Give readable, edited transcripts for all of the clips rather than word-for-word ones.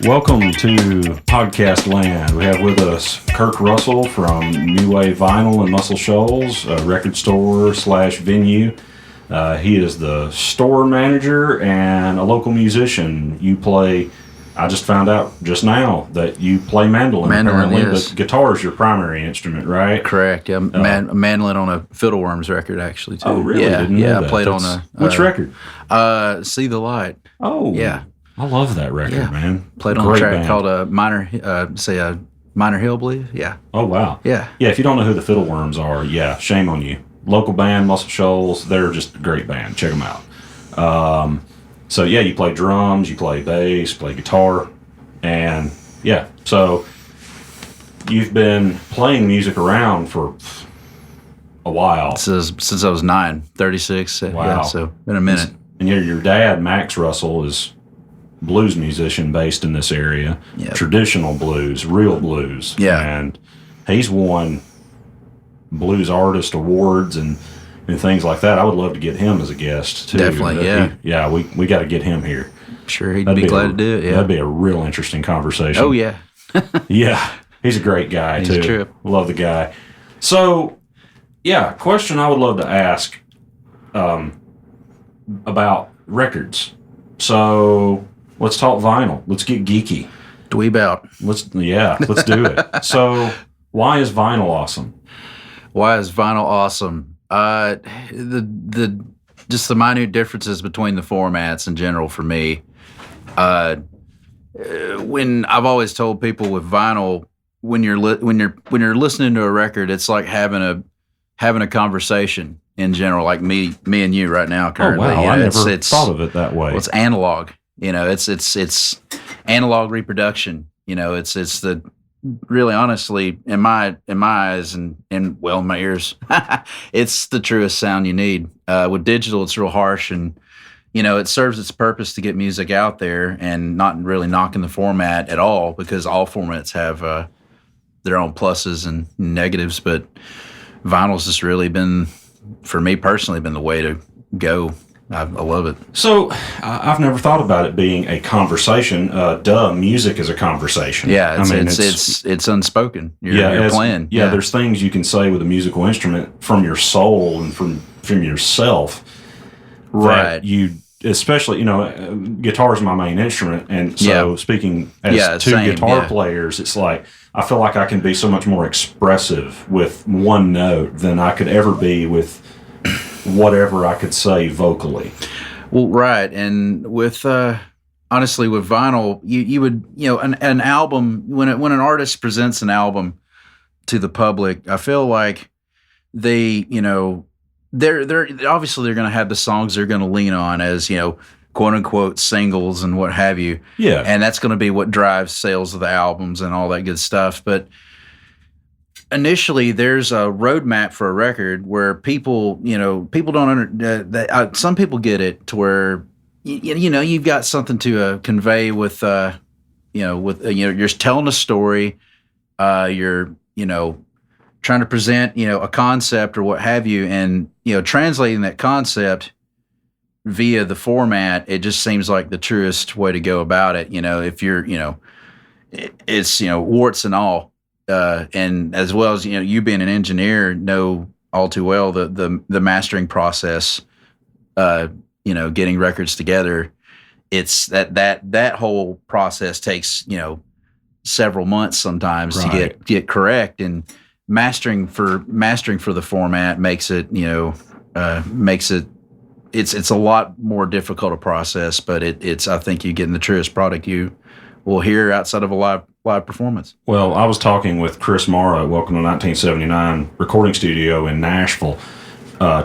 Welcome to Podcast Land. We have with us Kirk Russell from New Wave Vinyl in Muscle Shoals, a record store / venue. He is the store manager and a local musician. You play, I just found out just now that you play mandolin. Apparently, yes. But guitar is your primary instrument, right? Correct. Yeah, mandolin on a Fiddleworms record, actually, too. Oh, really? Yeah, Didn't know that. I played on a... Which record? See the Light. Oh. Yeah. I love that record, man. Played on a track called Minor Hill, I believe. Yeah. Oh, wow. Yeah. Yeah, if you don't know who the Fiddleworms are, yeah, shame on you. Local band, Muscle Shoals, they're just a great band. Check them out. So, yeah, you play drums, you play bass, play guitar, and, yeah. So, you've been playing music around for a while. Since I was 36. Wow. Yeah, so been a minute. And your dad, Max Russell, is blues musician based in this area. Yep. Traditional blues, real blues. Yeah. And he's won blues artist awards and things like that. I would love to get him as a guest too. Definitely, we got to get him here. Sure, he'd be glad to do it. Yeah, that'd be a real interesting conversation. Oh yeah. Yeah, he's a great guy too. He's a trip. Love the guy. So, yeah, question I would love to ask about records. So let's talk vinyl. Let's get geeky. Dweeb out. Let's do it. So why is vinyl awesome? Why is vinyl awesome? The just the minute differences between the formats in general for me. When I've always told people with vinyl, when you're listening to a record, it's like having a conversation in general, like me and you right now currently. Oh wow, I never it's thought of it that way. Well, it's analog. It's analog reproduction. It's the really honestly in my eyes and well in my ears, it's the truest sound you need. With digital, it's real harsh and it serves its purpose to get music out there and not really knocking the format at all because all formats have their own pluses and negatives. But vinyl's just really been, for me personally, been the way to go. I love it. So I've never thought about it being a conversation. Music is a conversation. Yeah, it's unspoken. You're playing. Yeah, there's things you can say with a musical instrument from your soul and from yourself. Right. Especially, guitar is my main instrument, and so speaking as two guitar players, it's like I feel like I can be so much more expressive with one note than I could ever be with whatever I could say vocally. Well, right, and with honestly with vinyl, you would an album when an artist presents an album to the public, I feel like they they're obviously they're going to have the songs they're going to lean on as quote unquote singles and what have you. Yeah, and that's going to be what drives sales of the albums and all that good stuff, but. Initially, there's a roadmap for a record where people don't some people get it to where you've got something to convey with you're telling a story, you're trying to present a concept or what have you, and translating that concept via the format, it just seems like the truest way to go about it. If you're it's warts and all. And as well as you being an engineer know all too well the mastering process, getting records together. It's that whole process takes several months sometimes to get correct, and mastering for the format makes it it's a lot more difficult a process, but it's I think you're getting the truest product you will hear outside of a live performance. Well, I was talking with Chris Morrow, Welcome to 1979 recording studio in Nashville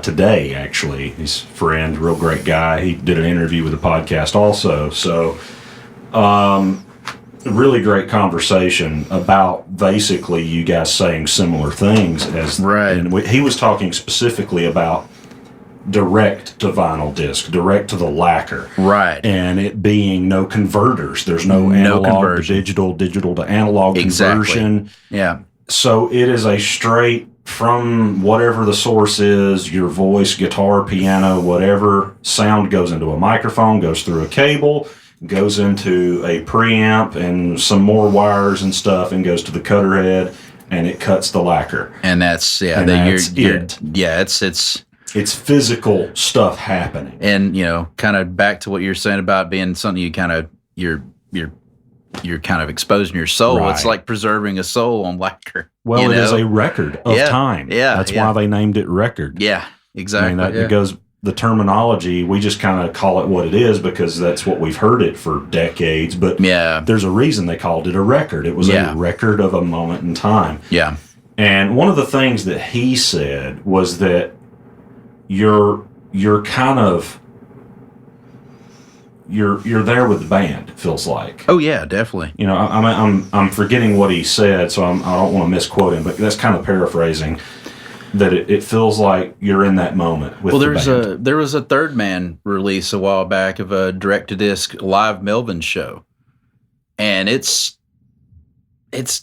today, actually. He's a friend, real great guy. He did an interview with the podcast also. So, really great conversation about basically you guys saying similar things. Right. And he was talking specifically about direct to vinyl disc, direct to the lacquer. Right. And it being no converters. There's no analog to digital to analog conversion. Yeah. So it is a straight from whatever the source is, your voice, guitar, piano, whatever, sound goes into a microphone, goes through a cable, goes into a preamp and some more wires and stuff, and goes to the cutter head, and it cuts the lacquer. And that's And that's it. Yeah, it's physical stuff happening. And kind of back to what you're saying about being something you kind of you're kind of exposing your soul. Right. It's like preserving a soul on lacquer. Well, it is a record of time. Yeah, that's why they named it record. Yeah, exactly. I mean, it goes. The terminology, we just kind of call it what it is because that's what we've heard it for decades. But there's a reason they called it a record. It was a record of a moment in time. Yeah. And one of the things that he said was that you're kind of you're there with the band. It feels like. Oh yeah, definitely. I'm forgetting what he said, so I don't want to misquote him, but that's kind of paraphrasing. That it feels like you're in that moment with the band. There was a Third Man release a while back of a direct-to-disc live Melvin show, and it's as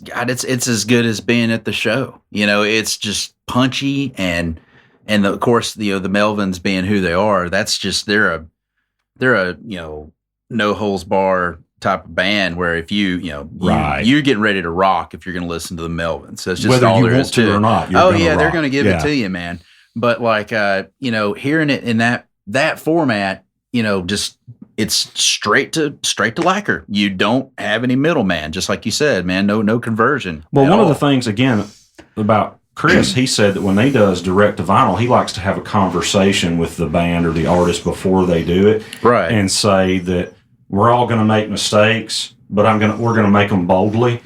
good as being at the show. It's just punchy, and of course the Melvins being who they are, that's just they're a no holds bar type of band where if you're getting ready to rock if you're going to listen to the Melvins. So it's just whether all you there want is to or not. They're going to give it to you, man. But like hearing it in that format, just it's straight to lacquer. You don't have any middleman, just like you said, man. No conversion. Well, one of the things again about Chris, he said that when he does direct to vinyl, he likes to have a conversation with the band or the artist before they do it, right? And say that we're all going to make mistakes, but we're going to make them boldly.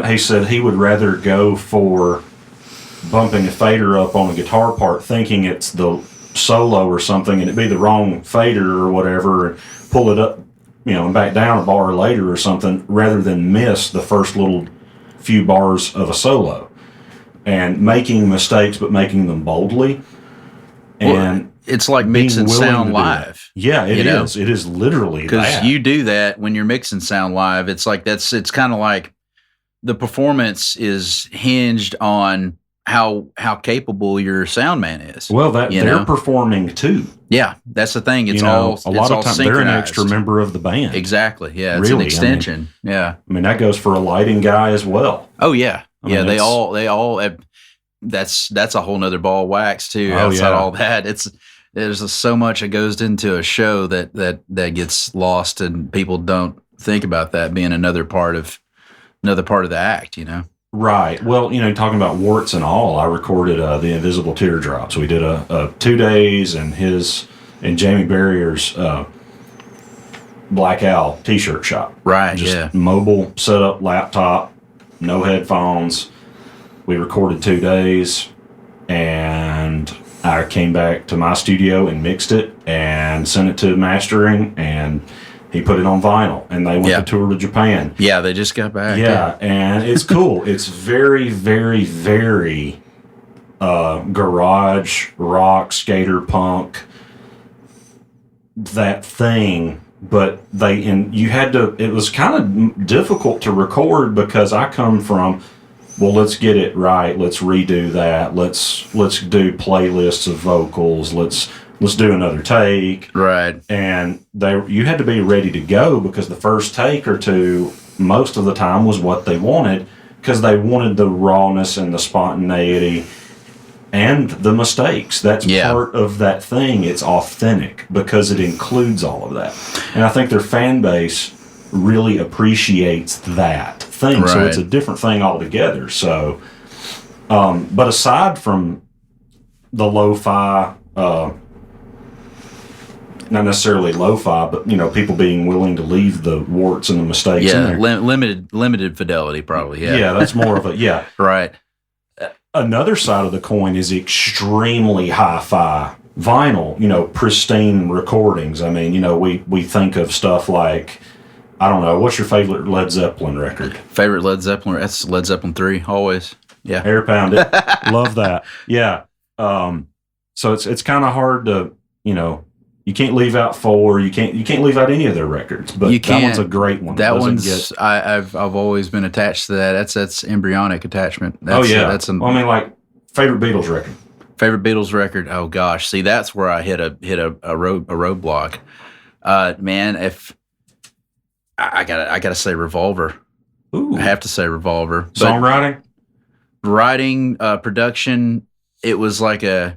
He said he would rather go for bumping a fader up on a guitar part, thinking it's the solo or something, and it be the wrong fader or whatever, and pull it up, and back down a bar later or something, rather than miss the first little few bars of a solo. And making mistakes, but making them boldly. And it's like mixing sound live. Yeah, it is. It is literally because you do that when you're mixing sound live. It's like it's kind of like the performance is hinged on how capable your sound man is. Well, they're performing too. Yeah, that's the thing. It's a lot of times they're an extra member of the band. Exactly. Yeah, it's an extension. I mean that goes for a lighting guy as well. Oh yeah, they all. That's a whole nother ball of wax too. Outside all that, there's so much that goes into a show that gets lost, and people don't think about that being another part of the act. Right. Well, talking about warts and all, I recorded the Invisible Teardrops. We did a 2 days and Jamie Barrier's Black Owl T-shirt shop. Right. Just mobile setup, laptop, no headphones. We recorded 2 days, and I came back to my studio and mixed it and sent it to mastering, and he put it on vinyl, and they went to tour to Japan. Yeah, they just got back. Yeah, and it's cool. It's very, very, very garage, rock, skater, punk, that thing. But it was kind of difficult to record because I come from, well, let's get it right. Let's redo that. Let's do playlists of vocals. Let's do another take. Right. And you had to be ready to go because the first take or two, most of the time, was what they wanted because they wanted the rawness and the spontaneity and the mistakes. That's part of that thing. It's authentic because it includes all of that. And I think their fan base really appreciates that thing. Right. So it's a different thing altogether. So, but aside from the lo-fi, not necessarily lo-fi, but people being willing to leave the warts and the mistakes in there. Limited fidelity, probably. Yeah, that's more of a Right. Another side of the coin is extremely hi-fi vinyl. Pristine recordings. I mean, we think of stuff like, I don't know, what's your favorite Led Zeppelin record? Favorite Led Zeppelin? That's Led Zeppelin 3, always. Yeah. Air Pounded. Love that. Yeah. So it's kind of hard to, you can't leave out 4. You can't leave out any of their records, but that one's a great one. That one's I've always been attached to that. That's embryonic attachment. That's like favorite Beatles record. Favorite Beatles record. Oh gosh, see that's where I hit a roadblock. Man, if I gotta say Revolver. Ooh. I have to say Revolver. But Songwriting? writing, production, it was like Tomorrow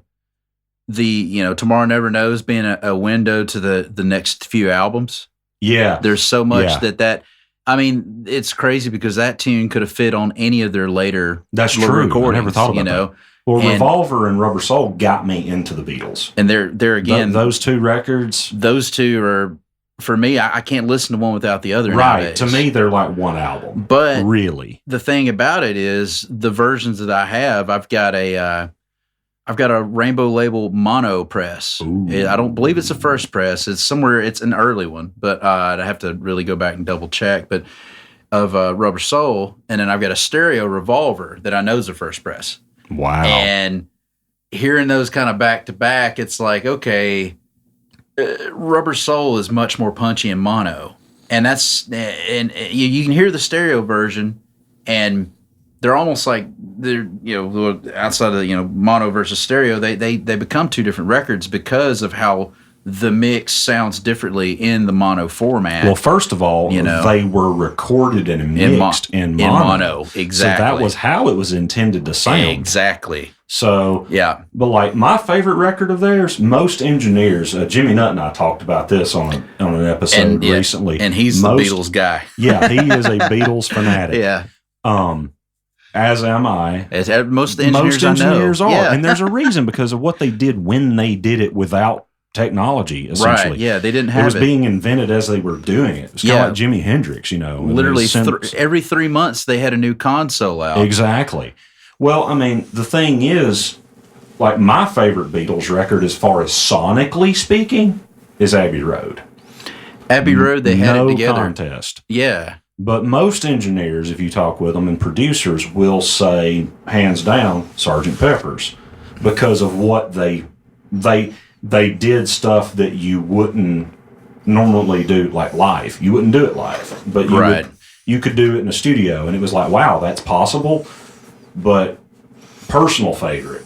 Never Knows being a window to the next few albums. Yeah. There's so much that I mean, it's crazy because that tune could have fit on any of their later That's true. recordings. I never thought about that. Well, Revolver and Rubber Soul got me into the Beatles. And they're again, those two records. Those two are, for me, I can't listen to one without the other. Right. Nowadays. To me, they're like one album. But really, the thing about it is the versions that I have, I've got a Rainbow Label mono press. I don't believe it's a first press. It's somewhere. It's an early one, but I'd have to really go back and double check. But of Rubber Soul, and then I've got a stereo Revolver that I know is a first press. Wow. And hearing those kind of back to back, it's like, okay, Rubber Soul is much more punchy in mono, and you can hear the stereo version, and they're almost like they're outside of mono versus stereo. They become two different records because of how the mix sounds differently in the mono format. Well, first of all, they were recorded and mixed in mono. Exactly. So that was how it was intended to sound. Exactly. So, yeah. But like my favorite record of theirs, most engineers, Jimmy Nutt and I talked about this on an episode recently. And he's the Beatles guy. Yeah, he is a Beatles fanatic. Yeah. As am I. As most engineers are. Yeah. And there's a reason because of what they did when they did it without technology, essentially. Right, yeah, they didn't have it. It was being invented as they were doing it. It was kind of like Jimi Hendrix, Literally every 3 months they had a new console out. Exactly. Well, I mean, the thing is, like my favorite Beatles record as far as sonically speaking is Abbey Road. Abbey Road, they had it together. No contest. Yeah. But most engineers, if you talk with them, and producers will say, hands down, Sgt. Pepper's, because of what they did stuff that you wouldn't normally do, like live. You wouldn't do it live, but you could do it in a studio, and it was like, wow, that's possible. But personal favorite,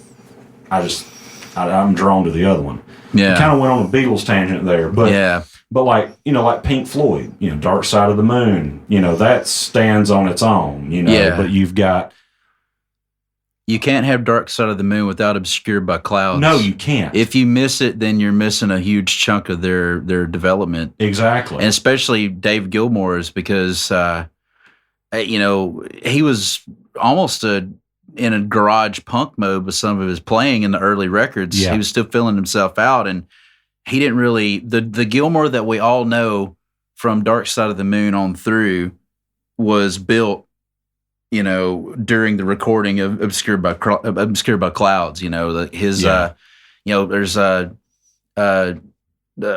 I'm drawn to the other one. Yeah, kind of went on a Beatles tangent there, but yeah. But like Pink Floyd, Dark Side of the Moon, that stands on its own, Yeah. But you've got. You can't have Dark Side of the Moon without Obscured by Clouds. No, you can't. If you miss it, then you're missing a huge chunk of their development. Exactly. And especially Dave Gilmour's because, he was almost in a garage punk mode with some of his playing in the early records. Yeah. He was still filling himself out, and he didn't really the Gilmour that we all know from Dark Side of the Moon on through was built, during the recording of Obscured by Clouds. There's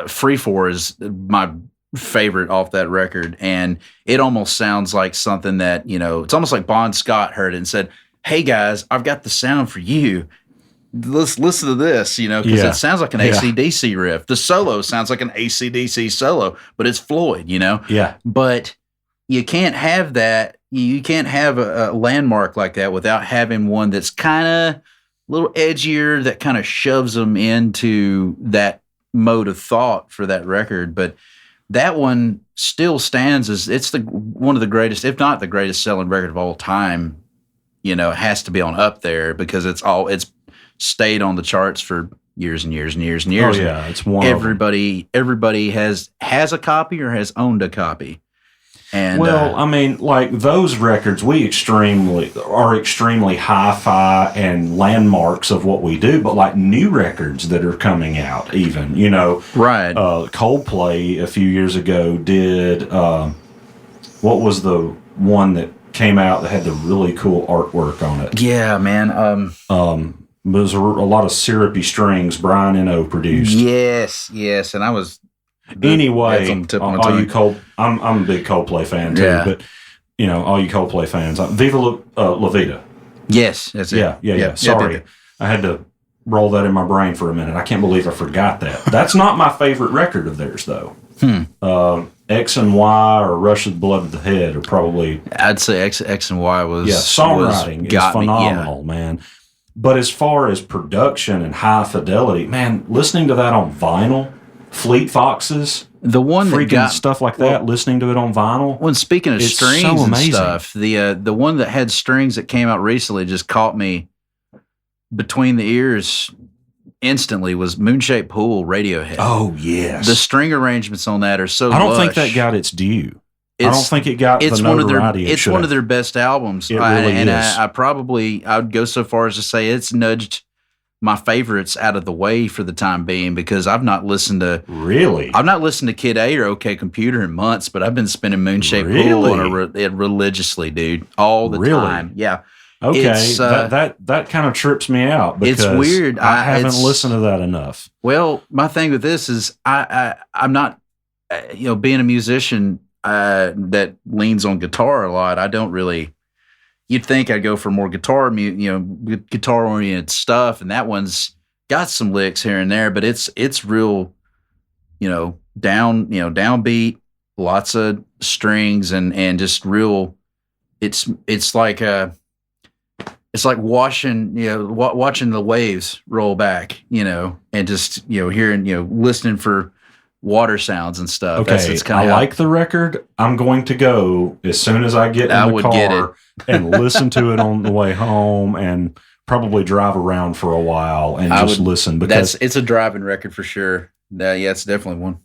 Free For is my favorite off that record, and it almost sounds like something that it's almost like Bon Scott heard it and said, "Hey guys, I've got the sound for you. Let's listen to this," because it sounds like an AC/DC riff. The solo sounds like an AC/DC solo, but it's Floyd, Yeah. But you can't have that. You can't have a landmark like that without having one that's kind of a little edgier, that kind of shoves them into that mode of thought for that record. But that one still stands as one of the greatest, if not the greatest selling record of all time. It has to be on up there because it's stayed on the charts for years and years and years and years. Oh yeah, it's one. Everybody has a copy or has owned a copy. And I mean, like those records, we are extremely hi-fi and landmarks of what we do. But like new records that are coming out, even right. Coldplay a few years ago did. What was the one that came out that had the really cool artwork on it? Yeah, man. There's a lot of syrupy strings Brian Eno produced. Yes, and I was. Anyway, I'm a big Coldplay fan too, but all you Coldplay fans, Viva La Vida. Yes, that's it. Yeah. Sorry, I had to roll that in my brain for a minute. I can't believe I forgot that. That's not my favorite record of theirs, though. X and Y or Rush of the Blood to the Head are probably. I'd say X and Y was. Yeah, songwriting is phenomenal, man. But as far as production and high fidelity, man, listening to that on vinyl. Fleet Foxes The one that freaking got stuff like that, listening to it on vinyl. When speaking of It's strings so and amazing. stuff, the one that had strings that came out recently just caught me between the ears instantly was Moonshaped Pool Radiohead. Oh, yes. The string arrangements on that are so I don't lush. think that got its due. I don't think it got the notoriety it should one of have. their best albums. It really is. I would go so far as to say it's nudged my favorites out of the way for the time being, because I've not listened to Kid A or OK Computer in months, but I've been spinning Moonshaped Pool on religiously, dude, all the time. Yeah. Okay, that kind of trips me out because it's weird. I haven't listened to that enough. Well, my thing with this is I'm not, being a musician that leans on guitar a lot. I don't really. You'd think I'd go for more guitar oriented stuff, and that one's got some licks here and there, but it's real, downbeat, lots of strings and just real. It's like watching the waves roll back, and just hearing listening for water sounds and stuff. Okay, I like the record. I'm going to go as soon as I get in the car and listen to it on the way home, and probably drive around for a while and listen, because it's a driving record for sure. It's definitely one.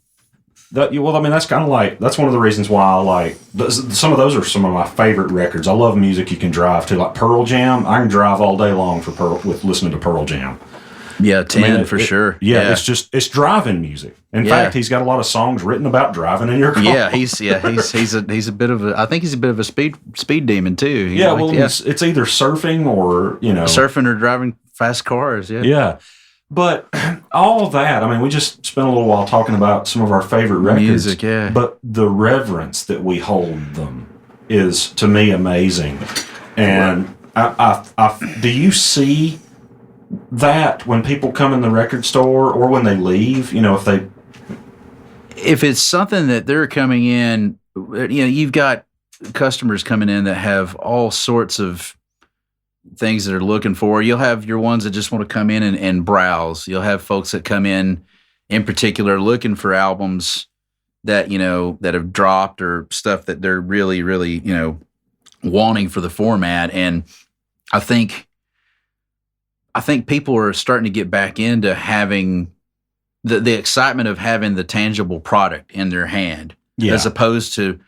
That's kind of like, that's one of the reasons why I like some of those are some of my favorite records. I love music you can drive to, like Pearl Jam. I can drive all day long with listening to Pearl Jam. Yeah, 10 for sure. Yeah, it's driving music. In fact, he's got a lot of songs written about driving in your car. Yeah, he's a bit of I think he's a bit of a speed demon too. It's either surfing or surfing or driving fast cars. Yeah. Yeah. But all of that, we just spent a little while talking about some of our favorite records. Music, yeah. But the reverence that we hold them is, to me, amazing. And do you see that when people come in the record store or when they leave, if it's something that they're coming in, you've got customers coming in that have all sorts of things that they're looking for. You'll have your ones that just want to come in and browse. You'll have folks that come in particular looking for albums that that have dropped, or stuff that they're really, really wanting for the format. And I think people are starting to get back into having the excitement of having the tangible product in their hand, as opposed to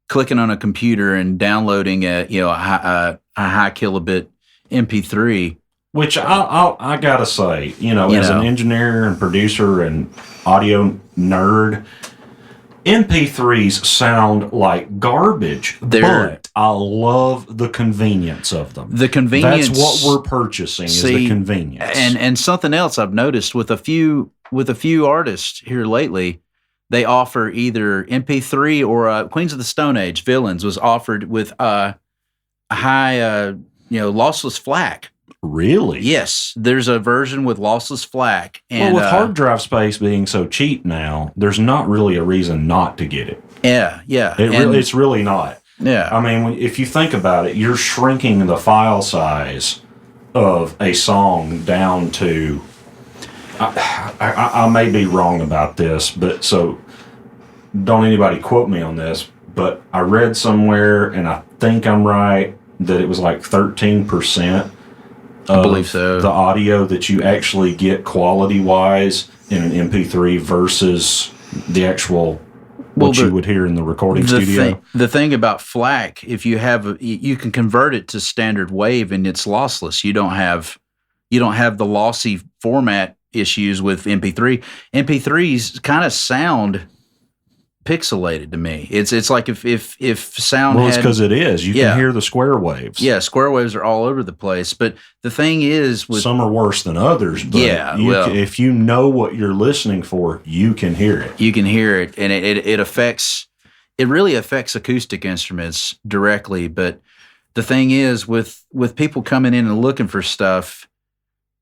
clicking on a computer and downloading a high kilobit MP3. Which I gotta say, as an engineer and producer and audio nerd, MP3s sound like garbage, but I love the convenience of them. The convenience. That's what we're purchasing, is the convenience. And something else I've noticed with a few artists here lately, they offer either MP3 or Queens of the Stone Age, Villains, was offered with a high, lossless FLAC. Really? Yes, there's a version with lossless FLAC. And, with hard drive space being so cheap now, there's not really a reason not to get it. Yeah. It's really not. Yeah. If you think about it, you're shrinking the file size of a song down to, I may be wrong about this, but so don't anybody quote me on this, but I read somewhere, and I think I'm right, that it was like 13%. I believe so. The audio that you actually get quality-wise in an MP3 versus the actual what you would hear in the recording studio. The thing about FLAC, if you can convert it to standard wave and it's lossless. You don't have the lossy format issues with MP3. MP3s kind of sound pixelated to me. It's like if sound. Well, it's because it is. You can hear the square waves. Yeah, square waves are all over the place. But the thing is, some are worse than others. But if you know what you're listening for, you can hear it. You can hear it, and it affects. It really affects acoustic instruments directly. But the thing is, with people coming in and looking for stuff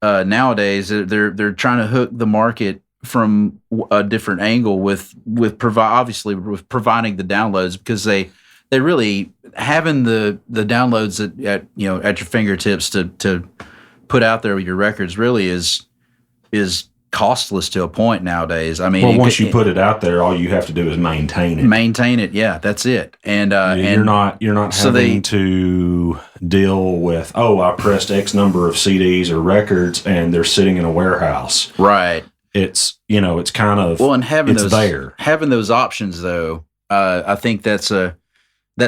nowadays, they're trying to hook the market from a different angle with providing the downloads, because they really having the downloads at your fingertips to put out there with your records really is costless to a point nowadays. I mean, well, once you put it out there, all you have to do is maintain it. Maintain it, yeah, that's it. And you're not so having to deal with, oh, I pressed X number of CDs or records and they're sitting in a warehouse. Right. It's it's kind of and having those options though. I think that's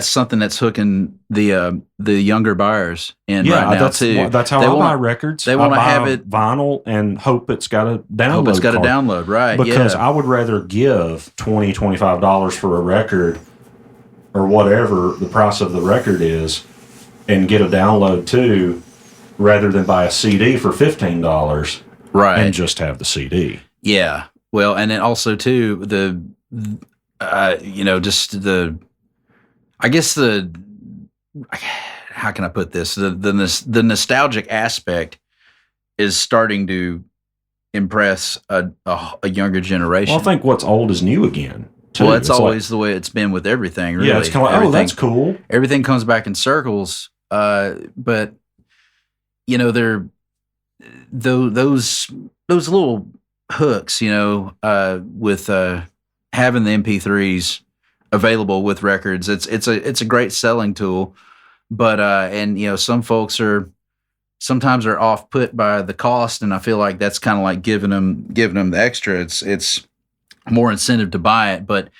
something that's hooking the younger buyers in right now too. That's how I buy records. They want to have it vinyl and hope it's got a download. Hope it's got a download, right? Because I would rather give $20, $25 for a record or whatever the price of the record is, and get a download too, rather than buy a CD for $15, right? And just have the CD. Yeah. Well, and then also too how can I put this? The nostalgic aspect is starting to impress a younger generation. Well, I think what's old is new again. Too. Well, it's always the way it's been with everything. Really. Yeah, it's kind of like, that's cool. Everything comes back in circles. But they're those little hooks. With having the MP3s available with records, it's a great selling tool. But some folks sometimes are off put by the cost, and I feel like that's kind of like giving them the extra. It's more incentive to buy it. But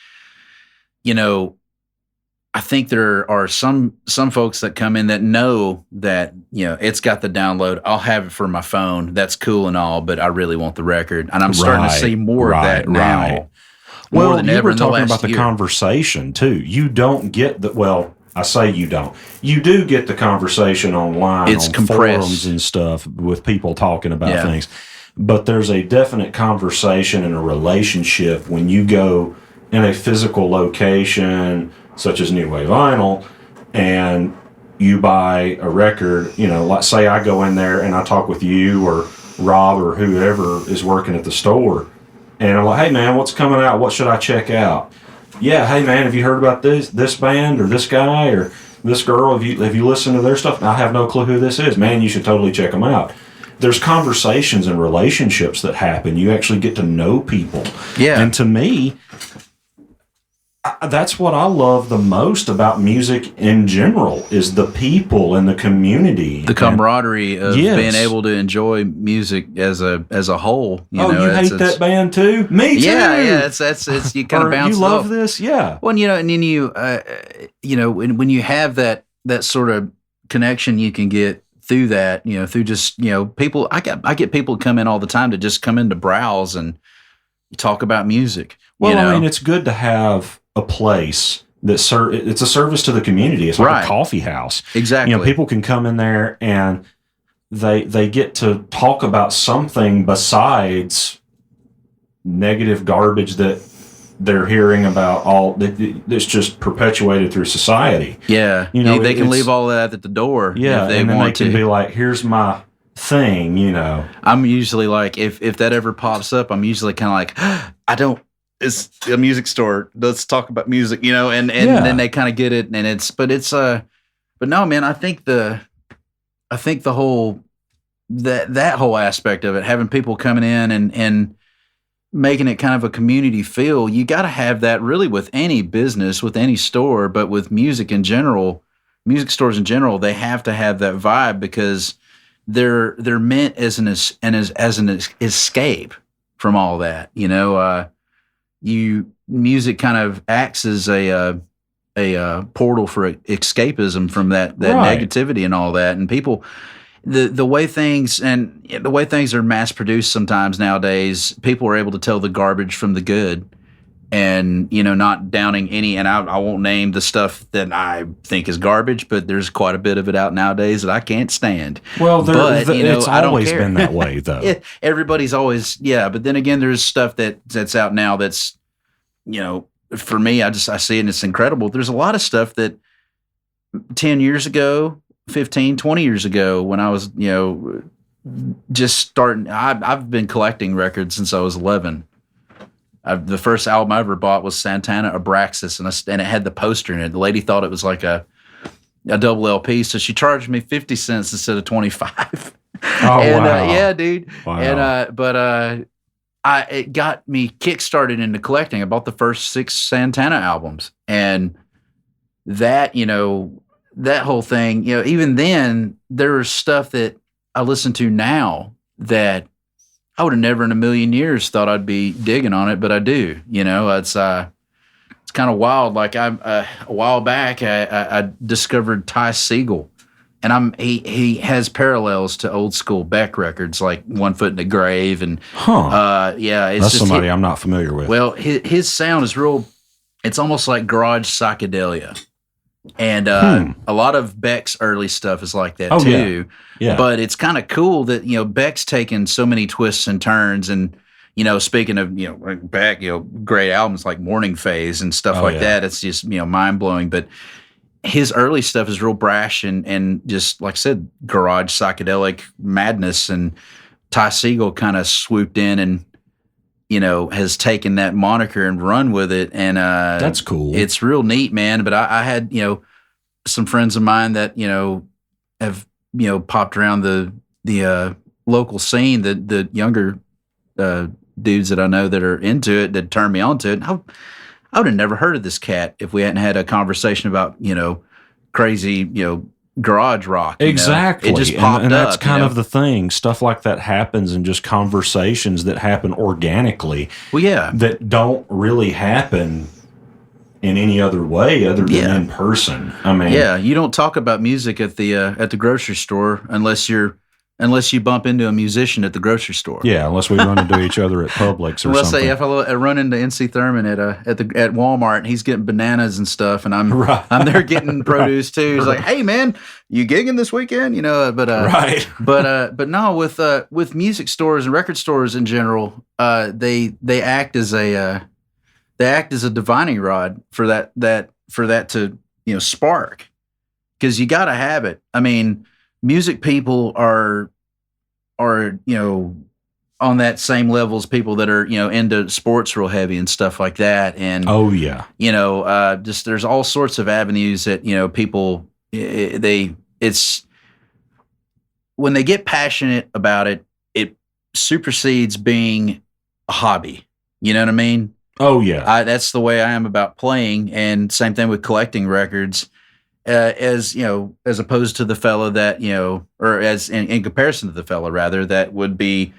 I think there are some folks that come in that know that it's got the download. I'll have it for my phone. That's cool and all, but I really want the record, and I'm starting to see more of that now. Right. Well, you were talking about the conversation too. You don't get the I say you don't. You do get the conversation online, it's on compressed. Forums and stuff with people talking about things. But there's a definite conversation and a relationship when you go in a physical location, such as New Wave Vinyl, and you buy a record. Let's say I go in there and I talk with you or Rob or whoever is working at the store, and I'm like, hey man, what's coming out? What should I check out? Yeah, hey man, have you heard about this band or this guy or this girl? Have you listened to their stuff? I have no clue who this is. Man, you should totally check them out. There's conversations and relationships that happen. You actually get to know people. Yeah. And to me, that's what I love the most about music in general is the people and the community, the camaraderie of being able to enjoy music as a whole. You hate that band too? Me too. Yeah. It's you kind of bounce. You love this, yeah. Well, and then when you have that sort of connection, you can get through that. Through just people. I get people come in all the time to just come in to browse and talk about music. Well, I mean, it's good to have a place that it's a service to the community. It's like a coffee house. Exactly. People can come in there and they get to talk about something besides negative garbage that they're hearing about that's just perpetuated through society. Yeah. They can leave all that at the door. Yeah. If they and then want they can be like, here's my thing, I'm usually like, if that ever pops up, I'm usually kind of like, it's a music store. Let's talk about music, and then they kind of get it, and but no, man, I think the whole that whole aspect of it, having people coming in and making it kind of a community feel, you got to have that really with any business, with any store, but with music in general, music stores in general, they have to have that vibe because they're meant as an escape from all that, music kind of acts as a portal for escapism from that negativity and all that, and people, the way things are mass produced sometimes nowadays, people are able to tell the garbage from the good, and not downing any. And I won't name the stuff that I think is garbage, but there's quite a bit of it out nowadays that I can't stand. Well, it's always been that way, though. Everybody's always but then again, there's stuff that's out now that's for me, I see it and it's incredible. There's a lot of stuff that 10 years ago, 15, 20 years ago, when I was just starting, I've been collecting records since I was 11. The first album I ever bought was Santana Abraxas, and it had the poster in it. The lady thought it was like a double LP, so she charged me 50 cents instead of 25. Oh, wow. Yeah, dude. Wow. And but it got me kickstarted into collecting. I bought the first 6 Santana albums, and that, that whole thing, even then there was stuff that I listen to now that I would have never in a million years thought I'd be digging on it, but I do. It's kind of wild. Like a while back, I discovered Ty Segall, and he has parallels to old school Beck records, like One Foot in the Grave, and it's that's just somebody I'm not familiar with. Well, his sound is real. It's almost like garage psychedelia. And a lot of Beck's early stuff is like that too. Yeah. But it's kind of cool that Beck's taken so many twists and turns. And speaking of Beck, great albums like Morning Phase and stuff that. It's just mind blowing. But his early stuff is real brash and just like I said, garage psychedelic madness. And Ty Segall kind of swooped in and has taken that moniker and run with it. And that's cool. It's real neat, man. But I had, some friends of mine that, have, popped around the local scene, the younger dudes that I know that are into it, that turned me on to it. I would have never heard of this cat if we hadn't had a conversation about, crazy, garage rock. Exactly. It just popped and that's up, kind of the thing. Stuff like that happens in just conversations that happen organically. Well, yeah. That don't really happen in any other way other than in person. I mean, you don't talk about music at the grocery store unless you bump into a musician at the grocery store. Yeah, unless we run into each other at Publix or something. Let's say if I run into NC Thurman at Walmart and he's getting bananas and stuff, and I'm there getting produce too. He's like, "Hey man, you gigging this weekend?" Right. But no, with music stores and record stores in general, they act as a divining rod for that to spark, because you got to have it. I mean, music people are on that same level as people that are into sports real heavy and stuff like that. And just there's all sorts of avenues that people it's when they get passionate about it, it supersedes being a hobby. You know what I mean? Oh yeah. That's the way I am about playing, and same thing with collecting records. As opposed to the fella that or as in comparison to the fella rather that would be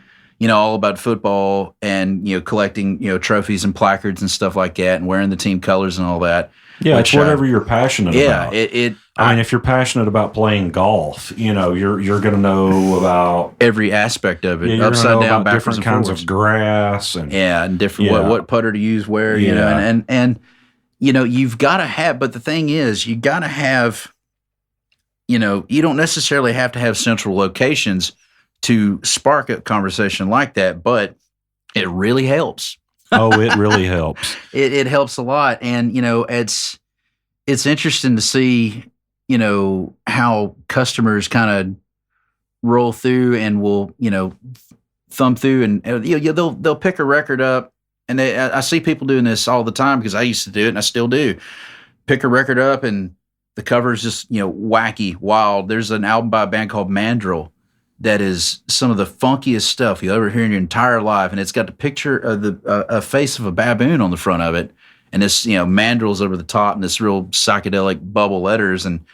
all about football and collecting trophies and placards and stuff like that and wearing the team colors and all that. Yeah, it's whatever you're passionate about. I mean, if you're passionate about playing golf, you're going to know about every aspect of it, you're upside down, backwards, different kinds of grass and different what putter to use where. And you've got to have, but the thing is, you got to have, you don't necessarily have to have central locations to spark a conversation like that, but it really helps. Oh, it really helps. It helps a lot. And, it's interesting to see, how customers kind of roll through and will, thumb through and they'll pick a record up. And I see people doing this all the time because I used to do it and I still do. Pick a record up and the cover is just, wacky, wild. There's an album by a band called Mandrill that is some of the funkiest stuff you'll ever hear in your entire life. And it's got the picture of a face of a baboon on the front of it. And this, mandrels over the top and this real psychedelic bubble letters. And,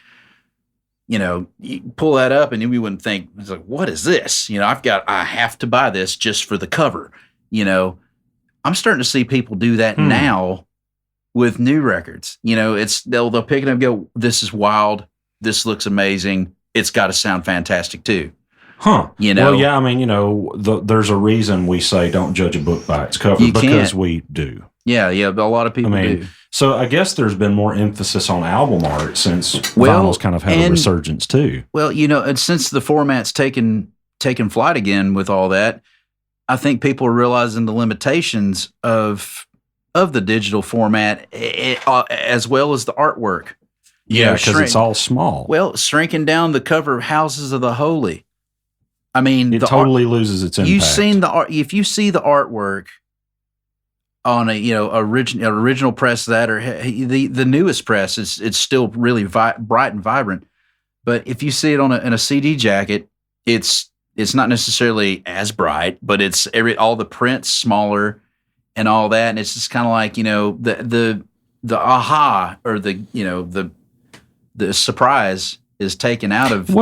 you pull that up and we wouldn't think, it's like, what is this? I have to buy this just for the cover, I'm starting to see people do that now with new records. They'll pick it up and go, this is wild. This looks amazing. It's got to sound fantastic too. Huh. Well, yeah, I mean, there's a reason we say don't judge a book by its cover because we do. Yeah, but a lot of people do. So I guess there's been more emphasis on album art since vinyl's kind of had a resurgence too. Well, and since the format's taken flight again with all that, I think people are realizing the limitations of the digital format as well as the artwork. Yeah, because it's all small. Well, shrinking down the cover of Houses of the Holy. I mean, it totally loses its impact. You've seen the art. If you see the artwork on a original press that or the newest press, it's still really bright and vibrant. But if you see it in a CD jacket, it's it's not necessarily as bright, but it's all the print's smaller and all that, and it's just kind of like, the aha, or the surprise is taken out of the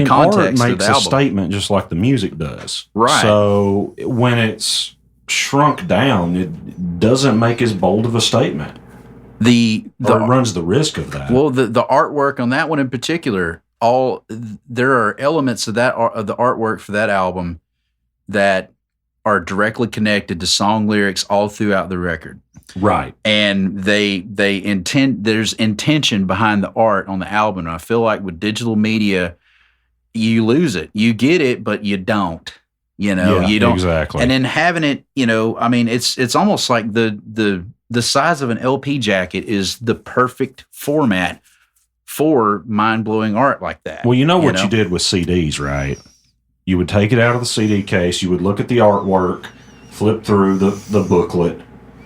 context art makes of the album. A statement just like the music does. Right. So when it's shrunk down, it doesn't make as bold of a statement. Or it runs the risk of that. Well, the artwork on that one in particular, there are elements of the artwork for that album that are directly connected to song lyrics all throughout the record. Right. And there's intention behind the art on the album. And I feel like with digital media, you lose it. You get it, but you don't. You don't. Exactly. And then having it, it's almost like the size of an LP jacket is the perfect format for mind-blowing art like that. Well, what you did with CDs, right? You would take it out of the CD case, you would look at the artwork, flip through the booklet,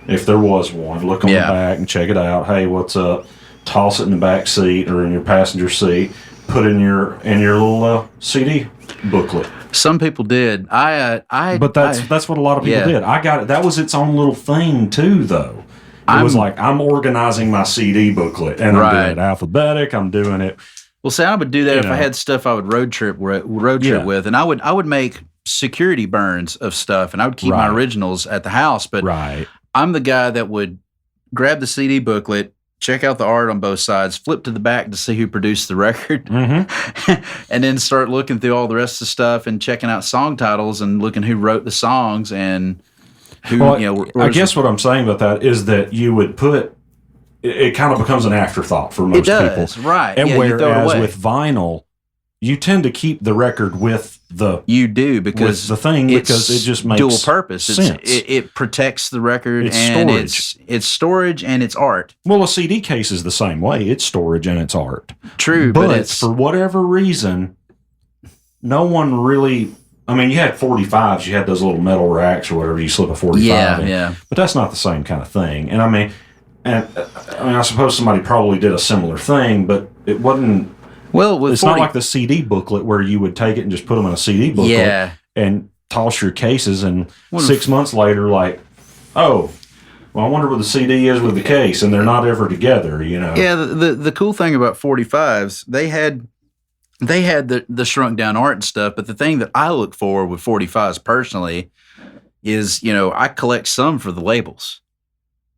if there was one, look on the back and check it out. Hey, what's up? Toss it in the back seat or in your passenger seat, put in your little CD booklet. Some people did. But that's what a lot of people did. I got it. That was its own little thing too, though. It was like, I'm organizing my CD booklet, and I'm doing it alphabetic. I'm doing it. Well, see, I would do that if I had stuff I would road trip with, and I would make security burns of stuff, and I would keep my originals at the house. But I'm the guy that would grab the CD booklet, check out the art on both sides, flip to the back to see who produced the record, and then start looking through all the rest of the stuff and checking out song titles and looking who wrote the songs and who, I guess what I'm saying about that is that you would put, it kind of becomes an afterthought for most people. Right. And whereas with vinyl, you tend to keep the record with the because it just makes dual purpose. Sense. It protects the record, it's and storage. It's storage and it's art. Well, a CD case is the same way. It's storage and it's art. True, but it's, for whatever reason, no one really. I mean, you had 45s. You had those little metal racks or whatever. You slip a 45 in. Yeah. But that's not the same kind of thing. And I suppose somebody probably did a similar thing, but it wasn't. Well, it's not like the CD booklet where you would take it and just put them in a CD booklet and toss your cases, and 6 months later, like, oh, well, I wonder what the CD is with the case, and they're not ever together, Yeah, the cool thing about 45s, they had the shrunk down art and stuff, but the thing that I look for with 45s personally is, I collect some for the labels.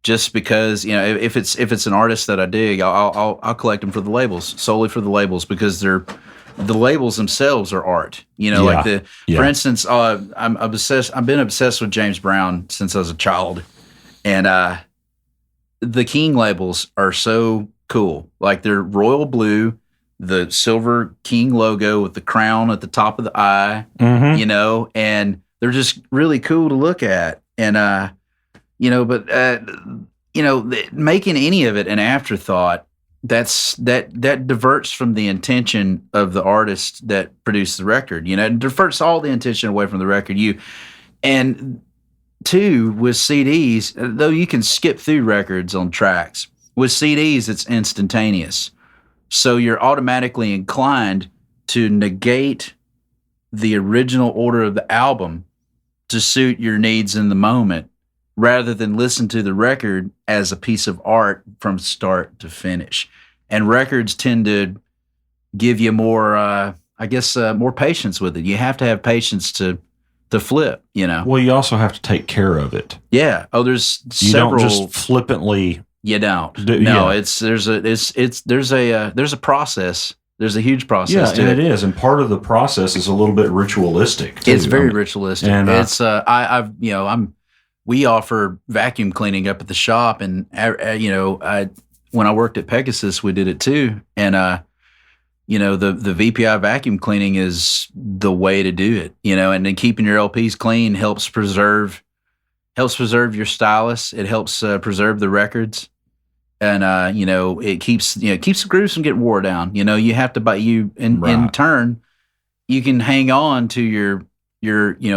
Just because, if it's an artist that I dig, I'll collect them for the labels, solely for the labels, because the labels themselves are art. For instance, I'm obsessed. I've been obsessed with James Brown since I was a child, and the King labels are so cool. Like, they're royal blue, the silver King logo with the crown at the top of the eye, and they're just really cool to look at, and making any of it an afterthought, that diverts from the intention of the artist that produced the record. It diverts all the intention away from the record. And two, with CDs, though you can skip through records on tracks, with CDs it's instantaneous. So you're automatically inclined to negate the original order of the album to suit your needs in the moment, rather than listen to the record as a piece of art from start to finish. And records tend to give you more, more patience with it. You have to have patience to flip, Well, you also have to take care of it. Yeah. Oh, there's several. You don't just flippantly. You don't. There's a process. There's a huge process to it. It is, and part of the process is a little bit ritualistic too. It's very ritualistic. And it's we offer vacuum cleaning up at the shop, and when I worked at Pegasus, we did it too. And the VPI vacuum cleaning is the way to do it. And then keeping your LPs clean helps preserve your stylus. It helps preserve the records, and it keeps the grooves from getting wore down. You have to in turn, you can hang on to your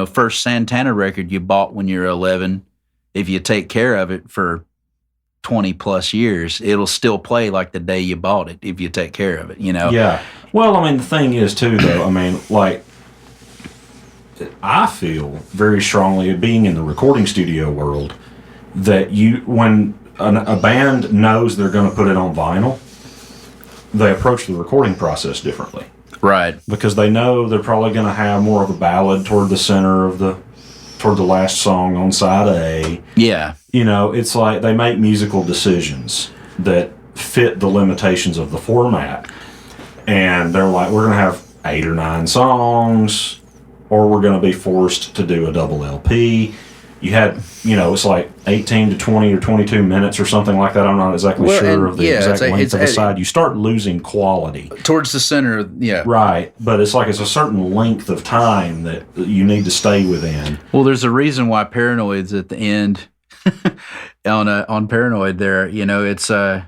first Santana record you bought when you were 11. If you take care of it for 20 plus years, it'll still play like the day you bought it if you take care of it, Yeah. Well, the thing is too, though, I feel very strongly, being in the recording studio world, that when a band knows they're going to put it on vinyl, they approach the recording process differently. Right. Because they know they're probably going to have more of a ballad toward the last song on side A. Yeah. It's like they make musical decisions that fit the limitations of the format. And they're like, we're going to have 8 or 9 songs, or we're going to be forced to do a double LP. You had, it's like 18 to 20 or 22 minutes or something like that. I'm not exactly sure of the exact length of the side. You start losing quality. Towards the center, yeah. Right, but it's like it's a certain length of time that you need to stay within. Well, there's a reason why Paranoid's at the end on Paranoid there. It's one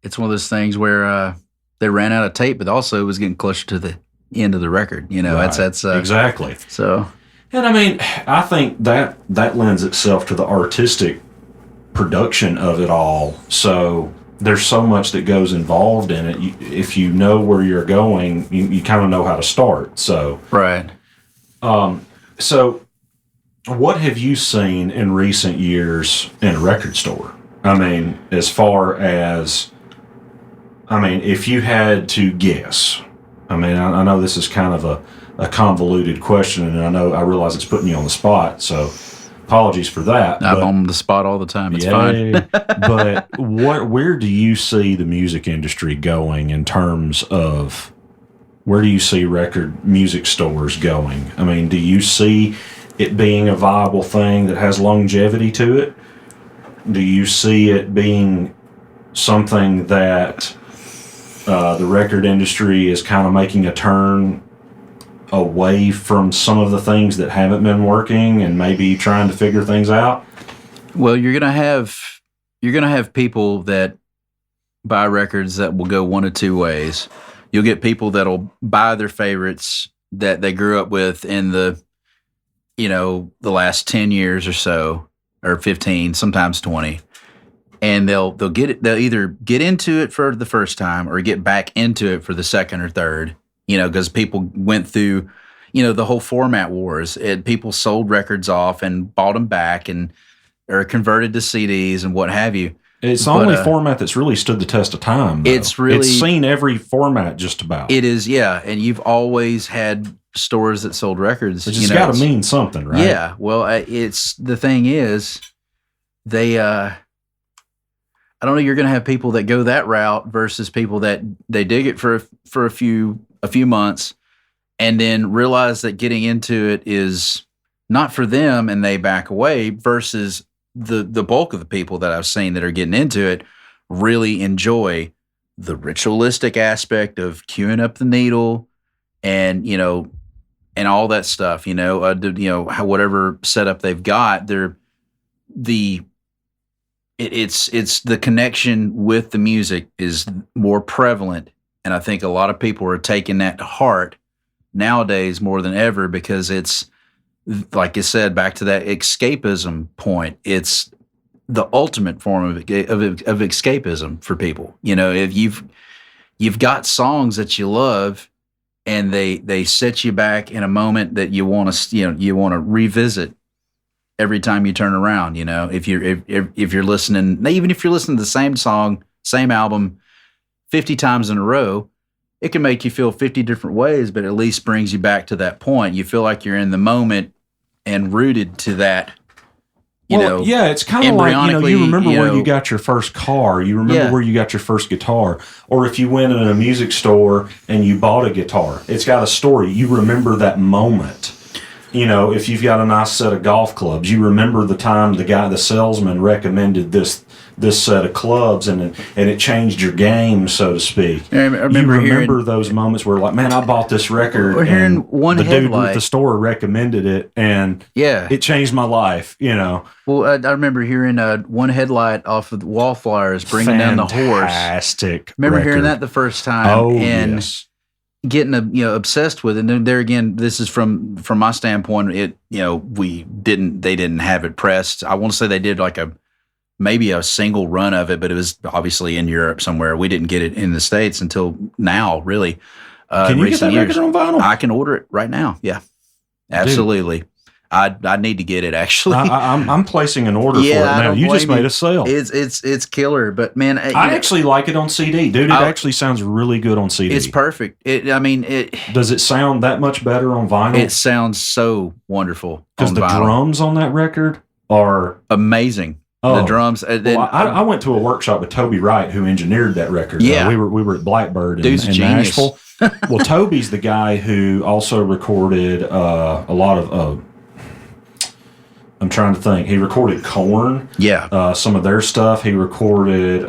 of those things where they ran out of tape, but also it was getting closer to the end of the record. Right. That's exactly. So... And I mean, I think that lends itself to the artistic production of it all. So there's so much that goes involved in it. If you know where you're going, you kind of know how to start. So right. So what have you seen in recent years in a record store? I mean, as far as, if you had to guess, I know this is kind of a convoluted question, and I realize it's putting you on the spot, so apologies for that. I'm on the spot all the time. It's fine. But where do you see the music industry going in terms of where do you see record music stores going? Do you see it being a viable thing that has longevity to it? Do you see it being something that the record industry is kind of making a turn away from some of the things that haven't been working and maybe trying to figure things out? Well, you're gonna have people that buy records that will go one of two ways. You'll get people that'll buy their favorites that they grew up with in the last 10 years or so, or 15, sometimes 20. And they'll either get into it for the first time or get back into it for the second or third. Because people went through, the whole format wars. People sold records off and bought them back or converted to CDs and what have you. It's the only format that's really stood the test of time, though. It's seen every format just about. It is, yeah. And you've always had stores that sold records. It's got to mean something, right? Yeah. Well, the thing is, they... I don't know. You're going to have people that go that route versus people that they dig it for a few months, and then realize that getting into it is not for them, and they back away. Versus the bulk of the people that I've seen that are getting into it really enjoy the ritualistic aspect of queuing up the needle, and and all that stuff. Whatever setup they've got, It's the connection with the music is more prevalent, and I think a lot of people are taking that to heart nowadays more than ever, because it's, like you said, back to that escapism point. It's the ultimate form of escapism for people. If you've got songs that you love, and they set you back in a moment that you want to revisit every time you turn around. If you're listening, even if you're listening to the same song, same album 50 times in a row, it can make you feel 50 different ways, but at least brings you back to that point. You feel like you're in the moment and rooted to that. Yeah, it's kind of like, you remember where you got your first car, you remember where you got your first guitar, or if you went in a music store and you bought a guitar, it's got a story. You remember that moment. If you've got a nice set of golf clubs, you remember the time the salesman recommended this set of clubs, and it changed your game, so to speak. I remember those moments where, like, man, I bought this record, and the dude with the store recommended it, and it changed my life. Well, I remember hearing one headlight off of the Wallflowers, Bringing Down the Horse. Fantastic. Remember hearing that the first time? Oh, and yes. Getting obsessed with it. And there again, this is from my standpoint. They didn't have it pressed. I want to say they did like maybe a single run of it, but it was obviously in Europe somewhere. We didn't get it in the States until now, really. Can you get that record on vinyl? I can order it right now. Yeah, Absolutely. I need to get it actually. I'm placing an order for it now. You just made a sale. It's killer, but man, I actually like it on CD, dude. It actually sounds really good on CD. It's perfect. Does it sound that much better on vinyl? It sounds so wonderful because the drums on that record are amazing. Oh. The drums. I went to a workshop with Toby Wright, who engineered that record. Yeah, we were at Blackbird in genius. Nashville. Well, Toby's the guy who also recorded a lot of. I'm trying to think. He recorded Korn. Yeah. Some of their stuff. He recorded.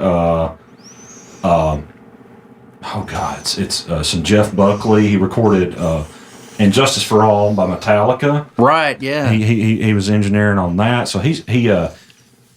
It's some Jeff Buckley. He recorded "And Justice for All" by Metallica. Right. Yeah. He was engineering on that. So he.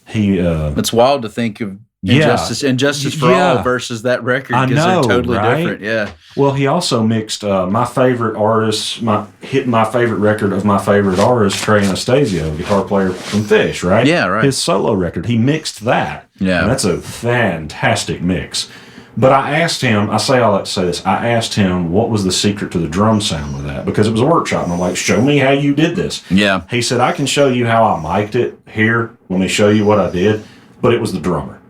It's wild to think of Injustice for All versus that record because they're totally different. Yeah. Well, he also mixed my favorite artist, my favorite record of my favorite artist, Trey Anastasio, guitar player from Phish, right? Yeah, right. His solo record. He mixed that. Yeah. And that's a fantastic mix. But I asked him, I say all that to say this, I asked him what was the secret to the drum sound with that, because it was a workshop, and I'm like, show me how you did this. Yeah. He said, I can show you how I mic'd it here. Let me show you what I did. But it was the drummer.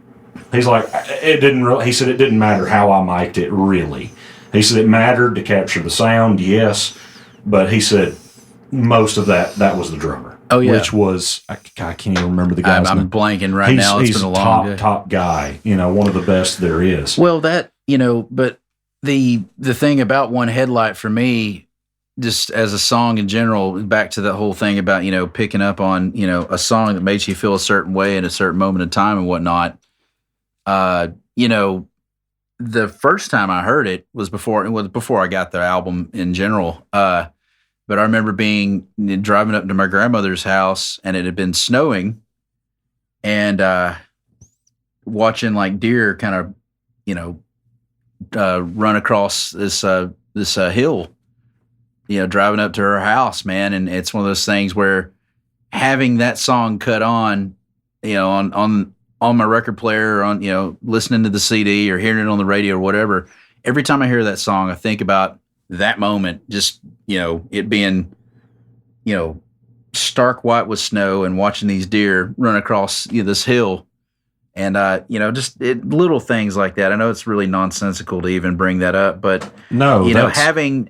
He's like, he said it didn't matter how I mic'd it, really. He said it mattered to capture the sound, yes, but he said most of that was the drummer. Oh, yeah. Which was, I can't even remember the guy's name. I'm blanking right now. It's been a long day. Top guy, one of the best there is. Well, but the thing about One Headlight for me, just as a song in general, back to that whole thing about, picking up on, a song that makes you feel a certain way in a certain moment in time and whatnot. The first time I heard it was before I got the album in general. But I remember driving up to my grandmother's house, and it had been snowing, and watching like deer kind of, run across this hill. Driving up to her house, man, and it's one of those things where having that song cut on, on my record player, on listening to the CD or hearing it on the radio or whatever. Every time I hear that song, I think about that moment, just it being stark white with snow and watching these deer run across this hill, and just little things like that. I know it's really nonsensical to even bring that up, but no, having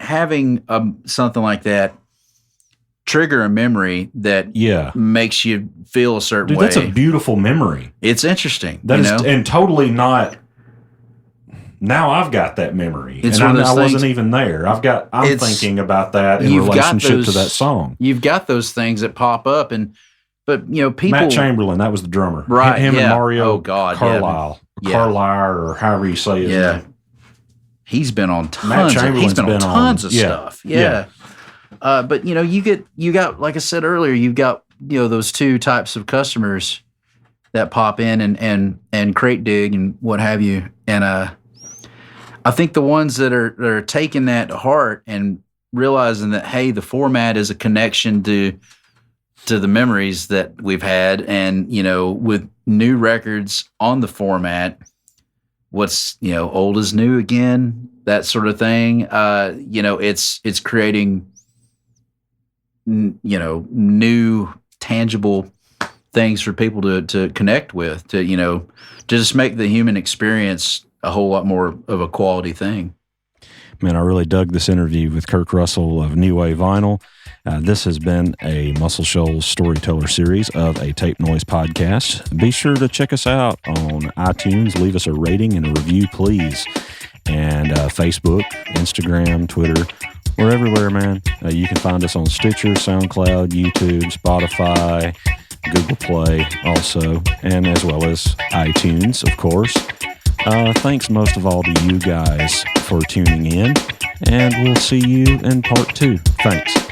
something like that trigger a memory that makes you feel a certain way. That's a beautiful memory. It's interesting. That is, and totally not. Now I've got that memory, it's and I wasn't even there. I'm thinking about that in relationship to that song. You've got those things that pop up, but people. Matt Chamberlain, that was the drummer, right? Him and Mario Carlisle, or however you say his name. He's been on tons. He's been on tons of stuff. Yeah. But you got like I said earlier, you've got those two types of customers that pop in and crate dig and what have you, and I think the ones that are taking that to heart and realizing that, hey, the format is a connection to the memories that we've had, and with new records on the format, what's old is new again, that sort of thing. It's creating new tangible things for people to connect with, to just make the human experience a whole lot more of a quality thing. Man, I really dug this interview with Kirk Russell of New Wave Vinyl. This has been a Muscle Shoals Storyteller series of a Tape Noise podcast. Be sure to check us out on iTunes. Leave us a rating and a review, please. And Facebook, Instagram, Twitter. We're everywhere, man. You can find us on Stitcher, SoundCloud, YouTube, Spotify, Google Play also, and as well as iTunes, of course. Thanks most of all to you guys for tuning in, and we'll see you in part 2. Thanks.